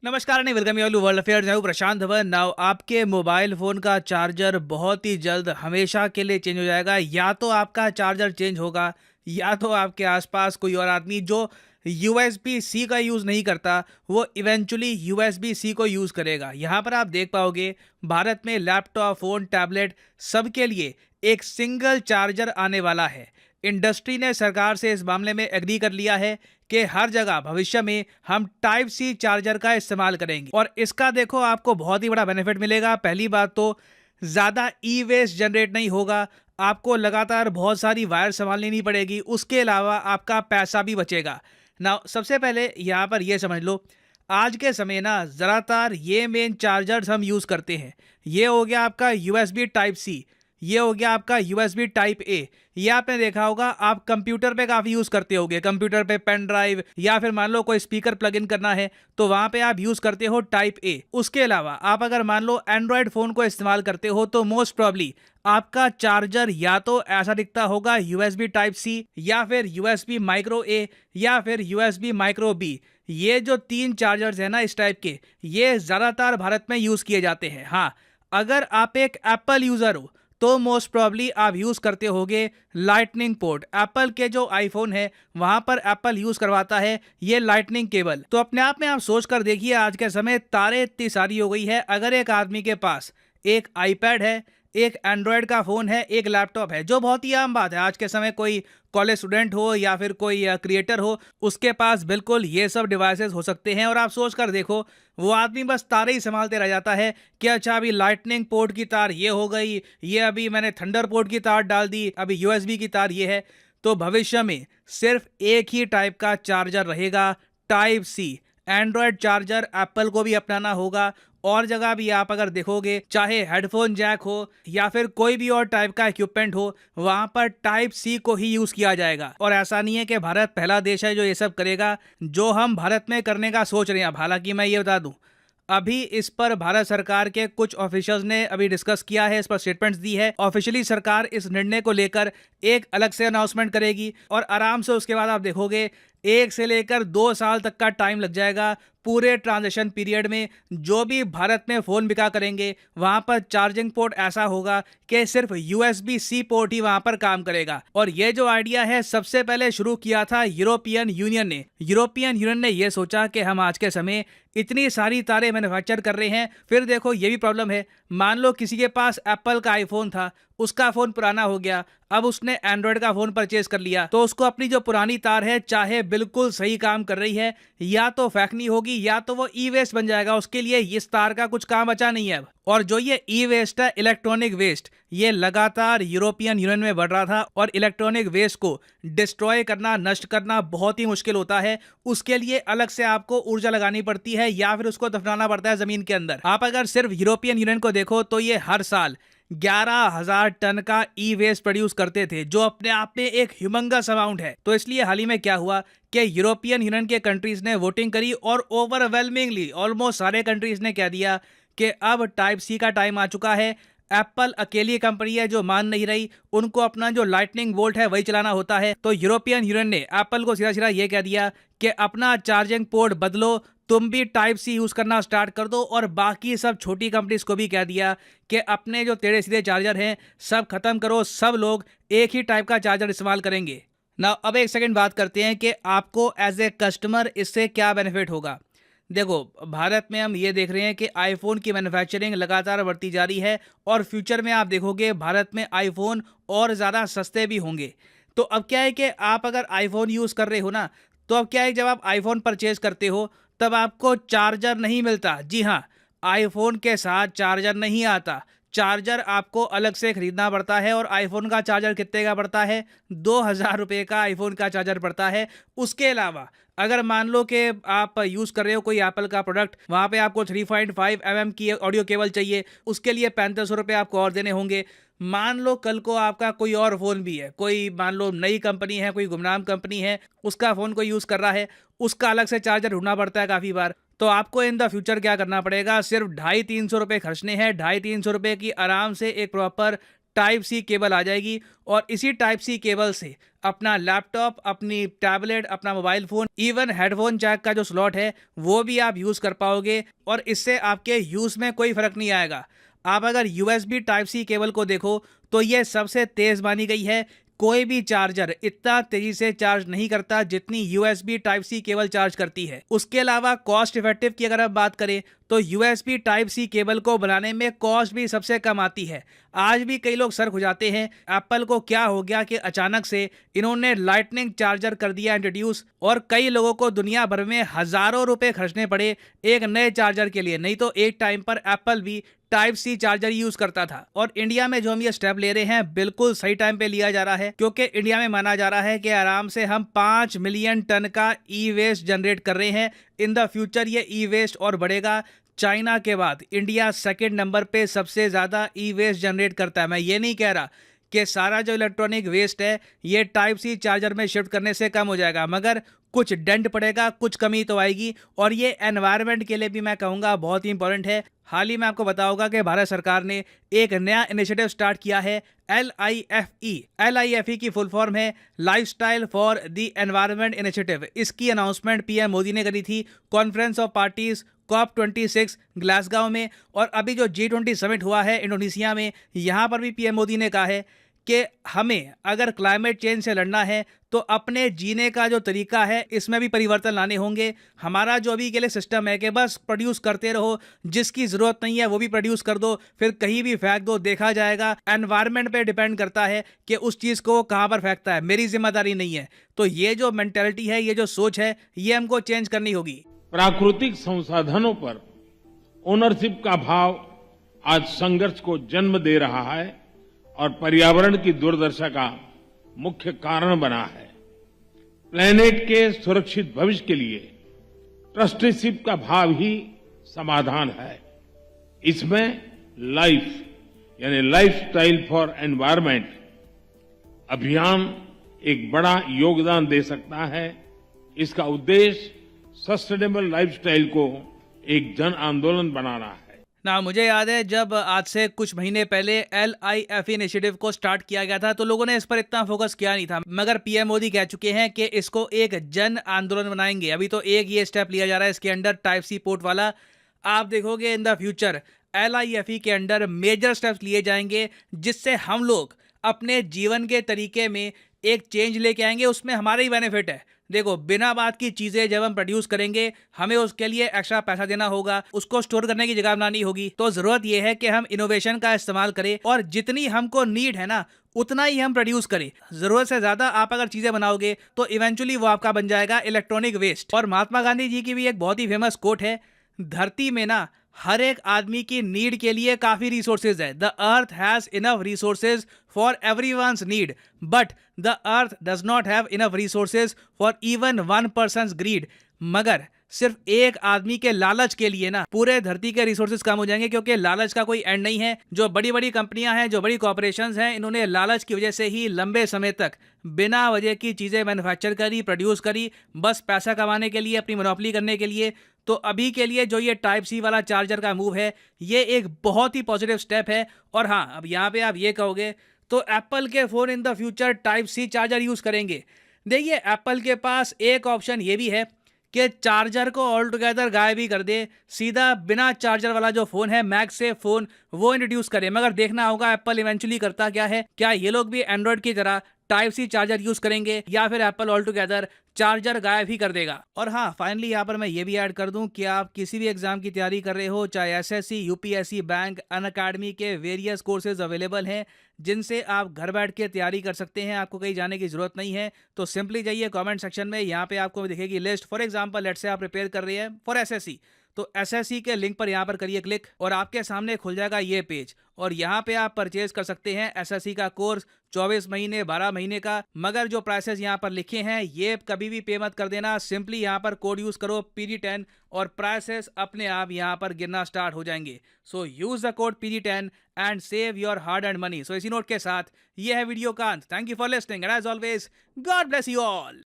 नमस्कार नहीं welcome you world affairs. मैं हूं प्रशांत धवन। नाउ आपके मोबाइल फ़ोन का चार्जर बहुत ही जल्द हमेशा के लिए चेंज हो जाएगा। या तो आपका चार्जर चेंज होगा या तो आपके आसपास कोई और आदमी जो यूएसबी सी का यूज़ नहीं करता वो इवेंचुअली यूएसबी सी को यूज़ करेगा। यहाँ पर आप देख पाओगे भारत में लैपटॉप, फ़ोन, टैबलेट सबके लिए एक सिंगल चार्जर आने वाला है। इंडस्ट्री ने सरकार से इस मामले में एग्री कर लिया है कि हर जगह भविष्य में हम टाइप सी चार्जर का इस्तेमाल करेंगे और इसका देखो आपको बहुत ही बड़ा बेनिफिट मिलेगा। पहली बात तो ज़्यादा ई वेस्ट जनरेट नहीं होगा, आपको लगातार बहुत सारी वायर संभालनी नहीं पड़ेगी, उसके अलावा आपका पैसा भी बचेगा। ना सबसे पहले यहाँ पर यह समझ लो, आज के समय ना ज़्यादातर ये मेन चार्जर्स हम यूज़ करते हैं। ये हो गया आपका यूएसबी टाइप सी, ये हो गया आपका यूएसबी टाइप ए। ये आपने देखा होगा, आप कंप्यूटर पे काफ़ी यूज़ करते होगे, कंप्यूटर पे पेन ड्राइव या फिर मान लो कोई स्पीकर प्लग इन करना है तो वहाँ पे आप यूज़ करते हो टाइप ए। उसके अलावा आप अगर मान लो एंड्रॉयड फ़ोन को इस्तेमाल करते हो तो मोस्ट प्रॉब्ली आपका चार्जर या तो ऐसा दिखता होगा यूएसबी टाइप सी या फिर यूएसबी माइक्रो ए या फिर यूएसबी माइक्रो बी। ये जो तीन चार्जर्स हैं ना इस टाइप के, ये ज़्यादातर भारत में यूज़ किए जाते हैं। हाँ, अगर आप एक एप्पल यूज़र हो तो मोस्ट प्रॉब्ली आप यूज़ करते होगे लाइटनिंग पोर्ट। एप्पल के जो आईफोन है वहां पर एप्पल यूज़ करवाता है ये लाइटनिंग केबल। तो अपने आप में आप सोच कर देखिए, आज के समय तारे इतनी सारी हो गई है, अगर एक आदमी के पास एक आईपैड है, एक एंड्रॉयड का फ़ोन है, एक लैपटॉप है, जो बहुत ही आम बात है आज के समय, कोई कॉलेज स्टूडेंट हो या फिर कोई क्रिएटर हो, उसके पास बिल्कुल ये सब डिवाइसेस हो सकते हैं। और आप सोच कर देखो, वो आदमी बस तारे ही संभालते रह जाता है कि अच्छा अभी लाइटनिंग पोर्ट की तार ये हो गई, ये अभी मैंने थंडर पोर्ट की तार डाल दी, अभी यूएसबी की तार ये है। तो भविष्य में सिर्फ एक ही टाइप का चार्जर रहेगा, type C. Android charger Apple को भी अपनाना होगा। और जगह भी आप अगर देखोगे, चाहे हेडफोन जैक हो या फिर कोई भी और टाइप का इक्विपमेंट हो, वहां पर टाइप सी को ही यूज किया जाएगा। और ऐसा नहीं है कि भारत पहला देश है जो ये सब करेगा, जो हम भारत में करने का सोच रहे हैं। हालांकि मैं ये बता दूं, अभी इस पर भारत सरकार के कुछ ऑफिशियल्स ने अभी डिस्कस किया है, इस पर स्टेटमेंट्स दी है। ऑफिशियली सरकार इस निर्णय को लेकर एक अलग से अनाउंसमेंट करेगी और आराम से उसके बाद आप देखोगे 1 से लेकर 2 साल तक का टाइम लग जाएगा। पूरे ट्रांजिशन पीरियड में जो भी भारत में फ़ोन बिका करेंगे वहां पर चार्जिंग पोर्ट ऐसा होगा कि सिर्फ यूएसबी सी पोर्ट ही वहां पर काम करेगा। और ये जो आइडिया है सबसे पहले शुरू किया था यूरोपियन यूनियन ने। यूरोपियन यूनियन ने यह सोचा कि हम आज के समय इतनी सारी तारें मैन्युफैक्चर कर रहे हैं, फिर देखो ये भी प्रॉब्लम है। मान लो किसी के पास एप्पल का आईफोन था, उसका फ़ोन पुराना हो गया, अब उसने एंड्रॉयड का फ़ोन परचेज कर लिया, तो उसको अपनी जो पुरानी तार है, चाहे बिल्कुल सही काम कर रही है, या तो फेंकनी होगी या तो वो ई वेस्ट बन जाएगा। उसके लिए इस तार का कुछ काम बचा नहीं है अब। और जो ये ई वेस्ट है, इलेक्ट्रॉनिक वेस्ट, ये लगातार यूरोपियन यूनियन में बढ़ रहा था और इलेक्ट्रॉनिक वेस्ट को डिस्ट्रॉय करना, नष्ट करना बहुत ही मुश्किल होता है। उसके लिए अलग से आपको ऊर्जा लगानी पड़ती है या फिर उसको दफनाना पड़ता है जमीन के अंदर। आप अगर सिर्फ यूरोपियन यूनियन को देखो तो ये हर साल 11,000 टन का ई वेस्ट प्रोड्यूस करते थे, जो अपने आप में एक ह्यूमंगस अमाउंट है। तो इसलिए हाल ही में क्या हुआ कि यूरोपियन यूनियन के कंट्रीज ने वोटिंग करी और ओवरवेलमिंगली ऑलमोस्ट सारे कंट्रीज ने कह दिया कि अब टाइप सी का टाइम आ चुका है। एप्पल अकेली कंपनी है जो मान नहीं रही, उनको अपना जो लाइटनिंग बोल्ट है वही चलाना होता है। तो यूरोपियन यूनियन ने एप्पल को सीधा सीधा ये कह दिया कि अपना चार्जिंग पोर्ट बदलो, तुम भी टाइप सी यूज़ करना स्टार्ट कर दो। और बाकी सब छोटी कंपनीज को भी कह दिया कि अपने जो टेढ़े सीधे चार्जर हैं सब खत्म करो, सब लोग एक ही टाइप का चार्जर इस्तेमाल करेंगे ना। अब एक सेकंड बात करते हैं कि आपको एज ए कस्टमर इससे क्या बेनिफिट होगा। देखो, भारत में हम ये देख रहे हैं कि आईफोन की मैन्युफैक्चरिंग लगातार बढ़ती जा रही है और फ्यूचर में आप देखोगे भारत में आईफोन और ज़्यादा सस्ते भी होंगे। तो अब क्या है कि आप अगर आईफोन यूज़ कर रहे हो ना, तो अब क्या है, जब आप आईफोन परचेज करते हो तब आपको चार्जर नहीं मिलता। जी हाँ, आईफोन के साथ चार्जर नहीं आता, चार्जर आपको अलग से खरीदना पड़ता है। और आईफोन का चार्जर कितने का पड़ता है? 2,000 रुपये का आईफोन का चार्जर पड़ता है। उसके अलावा अगर मान लो कि आप यूज़ कर रहे हो कोई एप्पल का प्रोडक्ट, वहाँ पे आपको 3.5 mm की ऑडियो केबल चाहिए, उसके लिए 3500 रुपये आपको और देने होंगे। मान लो कल को आपका कोई और फ़ोन भी है, कोई मान लो नई कंपनी है, कोई गुमनाम कंपनी है, उसका फ़ोन कोई यूज़ कर रहा है, उसका अलग से चार्जर ढूंढना पड़ता है काफ़ी बार। तो आपको इन द फ्यूचर क्या करना पड़ेगा? सिर्फ 250-300 रुपये खर्चने हैं। 250-300 रुपये की आराम से एक प्रॉपर टाइप सी केबल आ जाएगी और इसी टाइप सी केबल से अपना लैपटॉप, अपनी टैबलेट, अपना mobile phone, even headphone jack का जो स्लॉट है वो भी आप यूज़ कर पाओगे और इससे आपके यूज़ में कोई फ़र्क नहीं आएगा। आप अगर यूएसबी टाइप सी केबल को देखो तो ये सबसे तेज़ मानी गई है। कोई भी चार्जर इतना तेजी से चार्ज नहीं करता जितनी USB type C cable charge करती है। उसके अलावा कॉस्ट इफेक्टिव की अगर आप बात करें तो यूएसबी टाइप सी केबल को बनाने में कॉस्ट भी सबसे कम आती है। आज भी कई लोग सर खुजाते हैं एप्पल को क्या हो गया कि अचानक से इन्होंने लाइटनिंग चार्जर कर दिया इंट्रोड्यूस, और कई लोगों को दुनिया भर में हजारों रुपए खर्चने पड़े एक नए चार्जर के लिए। नहीं तो एक टाइम पर एप्पल भी टाइप सी चार्जर यूज करता था। और इंडिया में जो हम ये स्टेप ले रहे हैं बिल्कुल सही टाइम पे लिया जा रहा है, क्योंकि इंडिया में माना जा रहा है कि आराम से हम 5 मिलियन टन का ई वेस्ट जनरेट कर रहे हैं। इन द फ्यूचर ये ई वेस्ट और बढ़ेगा। चाइना के बाद इंडिया सेकंड नंबर पे सबसे ज्यादा ई वेस्ट जनरेट करता है। मैं ये नहीं कह रहा कि सारा जो इलेक्ट्रॉनिक वेस्ट है ये टाइप सी चार्जर में शिफ्ट करने से कम हो जाएगा, मगर कुछ डेंट पड़ेगा, कुछ कमी तो आएगी। और ये एनवायरनमेंट के लिए भी मैं कहूँगा बहुत ही इंपॉर्टेंट है। हाल ही में आपको बताऊंगा कि भारत सरकार ने एक नया इनिशिएटिव स्टार्ट किया है, LIFE। LIFE की फुल फॉर्म है lifestyle for the environment initiative. इसकी अनाउंसमेंट पीएम मोदी ने करी थी conference of parties COP26 Glasgow में। और अभी जो G20 समिट हुआ है इंडोनेशिया में, यहाँ पर भी पीएम मोदी ने कहा है कि हमें अगर क्लाइमेट चेंज से लड़ना है तो अपने जीने का जो तरीका है इसमें भी परिवर्तन लाने होंगे। हमारा जो अभी के लिए सिस्टम है कि बस प्रोड्यूस करते रहो, जिसकी ज़रूरत नहीं है वो भी प्रोड्यूस कर दो, फिर कहीं भी फेंक दो, देखा जाएगा। एनवायरनमेंट पे डिपेंड करता है कि उस चीज़ को कहाँ पर फेंकता है, मेरी जिम्मेदारी नहीं है। तो ये जो मेंटेलिटी है, ये जो सोच है, ये हमको चेंज करनी होगी। प्राकृतिक संसाधनों पर ओनरशिप का भाव आज संघर्ष को जन्म दे रहा है और पर्यावरण की दुर्दशा का मुख्य कारण बना है। प्लेनेट के सुरक्षित भविष्य के लिए ट्रस्टीशिप का भाव ही समाधान है। इसमें लाइफ यानी लाइफस्टाइल फॉर एनवायरनमेंट अभियान एक बड़ा योगदान दे सकता है। इसका उद्देश्य सस्टेनेबल लाइफस्टाइल को एक जन आंदोलन बनाना है। ना मुझे याद है जब आज से कुछ महीने पहले LIFE इनिशिएटिव को स्टार्ट किया गया था तो लोगों ने इस पर इतना फोकस किया नहीं था, मगर पीएम मोदी कह चुके हैं कि इसको एक जन आंदोलन बनाएंगे। अभी तो एक ये स्टेप लिया जा रहा है इसके अंडर, टाइप सी पोर्ट वाला। आप देखोगे इन द फ्यूचर LIFE के अंडर मेजर स्टेप्स लिए जाएंगे जिससे हम लोग अपने जीवन के तरीके में एक चेंज लेके आएंगे। उसमें हमारा ही बेनिफिट है। देखो, बिना बात की चीजें जब हम प्रोड्यूस करेंगे हमें उसके लिए एक्स्ट्रा पैसा देना होगा, उसको स्टोर करने की जगह बनानी होगी। तो जरूरत यह है कि हम इनोवेशन का इस्तेमाल करें और जितनी हमको नीड है ना उतना ही हम प्रोड्यूस करें। जरूरत से ज्यादा आप अगर चीजें बनाओगे तो इवेंचुअली वो आपका बन जाएगा इलेक्ट्रॉनिक वेस्ट। और महात्मा गांधी जी की भी एक बहुत ही फेमस कोट है, धरती में ना हर एक आदमी की नीड के लिए काफी रिसोर्सेज है। The earth has enough resources for everyone's need, but the earth does not have enough resources for even one person's greed. मगर सिर्फ एक आदमी के लालच के लिए ना पूरे धरती के रिसोर्सेज कम हो जाएंगे, क्योंकि लालच का कोई एंड नहीं है। जो बड़ी बड़ी कंपनियां हैं, जो बड़ी कॉर्पोरेशंस हैं, इन्होंने लालच की वजह से ही लंबे समय तक बिना वजह की चीजें मैन्युफैक्चर करी, प्रोड्यूस करी, बस पैसा कमाने के लिए, अपनी मोनोपोली करने के लिए। तो अभी के लिए जो ये टाइप सी वाला चार्जर का मूव है ये एक बहुत ही पॉजिटिव स्टेप है। और हाँ, अब यहाँ पे आप ये कहोगे तो एप्पल के phone in the future type C charger use करेंगे। देखिए, एप्पल के पास एक ऑप्शन ये भी है कि चार्जर को ऑल टुगेदर गायब ही कर दे, सीधा बिना चार्जर वाला जो फोन है मैगसेफ फोन वो इंट्रोड्यूस करे। मगर देखना होगा एप्पल इवेंचुअली करता क्या है, क्या ये लोग भी एंड्रॉइड की तरह टाइप सी चार्जर यूज करेंगे या फिर एप्पल ऑल टुगेदर चार्जर गायब ही कर देगा। और हाँ, फाइनली यहाँ पर मैं ये भी ऐड कर दूं कि आप किसी भी एग्जाम की तैयारी कर रहे हो, चाहे एसएससी, यूपीएससी, बैंक, अनअकैडमी के वेरियस कोर्सेज अवेलेबल हैं जिनसे आप घर बैठ के तैयारी कर सकते हैं। आपको कहीं जाने की जरूरत नहीं है। तो सिंपली जाइए कमेंट सेक्शन में, यहाँ पे आपको दिखेगी list. For example let's say आप प्रिपेयर कर रहे हैं फॉर एसएससी, तो एसएससी के लिंक पर यहाँ पर करिए क्लिक और आपके सामने खुल जाएगा ये पेज। और यहाँ पे आप परचेज कर सकते हैं एसएससी का कोर्स 24 महीने 12 महीने का। मगर जो प्राइसेस यहाँ पर लिखे हैं ये कभी भी पे मत कर देना। सिंपली यहाँ पर कोड यूज करो PD10 और प्राइसेस अपने आप यहाँ पर गिरना स्टार्ट हो जाएंगे। So use the code PD10 and save your hard and money. So इसी नोट के साथ ये है वीडियो का अंत। Thank you for listening and as always God bless you all.